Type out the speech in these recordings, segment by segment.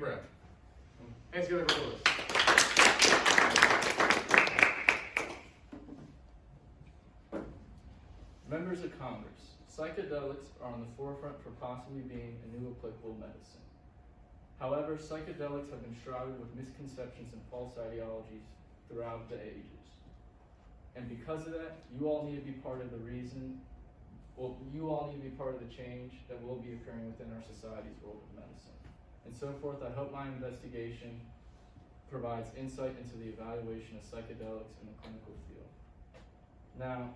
Breath. Hands together for Willis. Members of Congress, psychedelics are on the forefront for possibly being a new applicable medicine. However, psychedelics have been shrouded with misconceptions and false ideologies throughout the ages. And because of that, you all need to be part of the change that will be occurring within our society's world of medicine. And so forth, I hope my investigation provides insight into the evaluation of psychedelics in the clinical field. Now,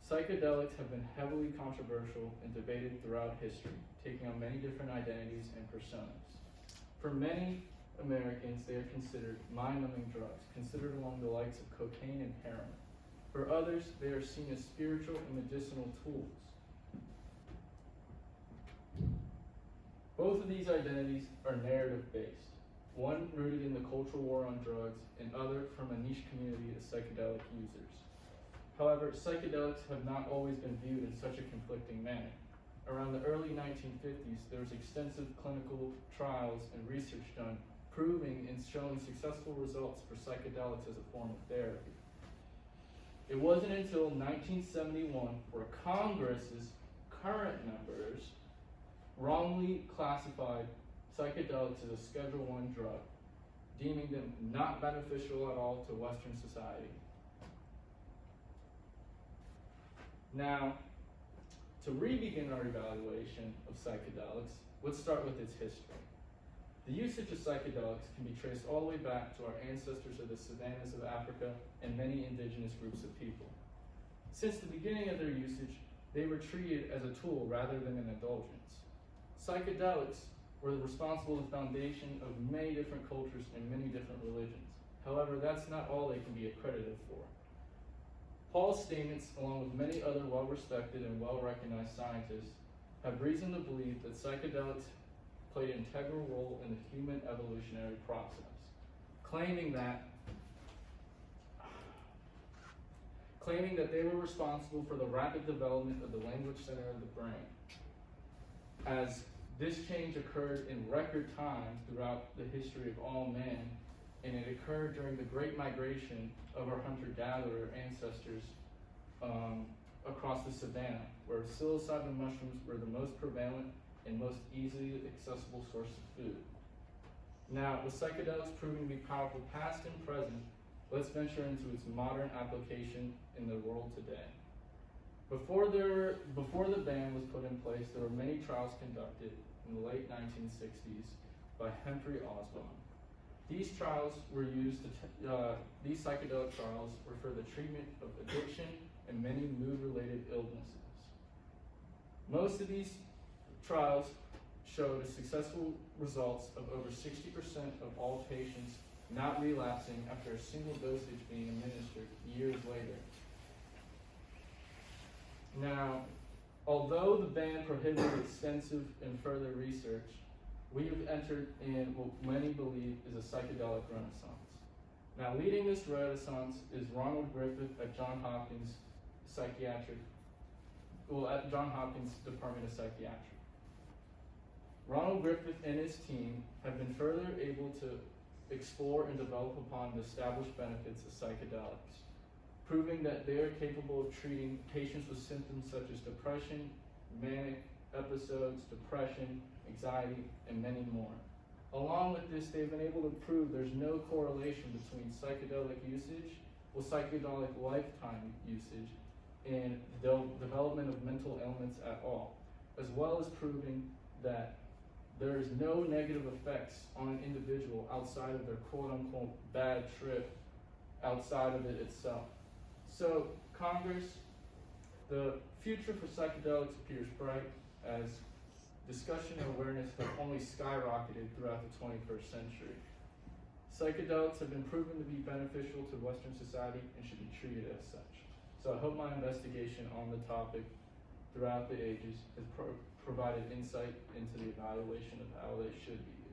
psychedelics have been heavily controversial and debated throughout history, taking on many different identities and personas. For many Americans, they are considered mind-numbing drugs, considered along the likes of cocaine and heroin. For others, they are seen as spiritual and medicinal tools. Both of these identities are narrative-based, one rooted in the cultural war on drugs, and other from a niche community of psychedelic users. However, psychedelics have not always been viewed in such a conflicting manner. Around the early 1950s, there was extensive clinical trials and research done proving and showing successful results for psychedelics as a form of therapy. It wasn't until 1971 where Congress's current members wrongly classified psychedelics as a Schedule I drug, deeming them not beneficial at all to Western society. Now, to re-begin our evaluation of psychedelics, let's start with its history. The usage of psychedelics can be traced all the way back to our ancestors of the savannas of Africa and many indigenous groups of people. Since the beginning of their usage, they were treated as a tool rather than an indulgence. Psychedelics were responsible for the foundation of many different cultures and many different religions. However, that's not all they can be accredited for. Paul's statements, along with many other well-respected and well-recognized scientists, have reason to believe that psychedelics played an integral role in the human evolutionary process, claiming that they were responsible for the rapid development of the language center of the brain. As this change occurred in record time throughout the history of all men, and it occurred during the Great Migration of our hunter-gatherer ancestors across the savannah, where psilocybin mushrooms were the most prevalent and most easily accessible source of food. Now, with psychedelics proving to be powerful past and present, let's venture into its modern application in the world today. Before the ban was put in place, there were many trials conducted in the late 1960s by Humphrey Osborne. These these psychedelic trials were for the treatment of addiction and many mood-related illnesses. Most of these trials showed successful results of over 60% of all patients not relapsing after a single dosage being administered years later. Now, although the ban prohibited extensive and further research, we have entered in what many believe is a psychedelic renaissance. Now, leading this renaissance is Ronald Griffith at Johns Hopkins Department of Psychiatry. Ronald Griffith and his team have been further able to explore and develop upon the established benefits of psychedelics, proving that they are capable of treating patients with symptoms such as depression, manic episodes, depression, anxiety, and many more. Along with this, they've been able to prove there's no correlation between psychedelic usage with psychedelic lifetime usage and the development of mental ailments at all, as well as proving that there is no negative effects on an individual outside of their quote-unquote bad trip outside of it itself. So, Congress, the future for psychedelics appears bright as discussion and awareness have only skyrocketed throughout the 21st century. Psychedelics have been proven to be beneficial to Western society and should be treated as such. So I hope my investigation on the topic throughout the ages has provided insight into the evaluation of how they should be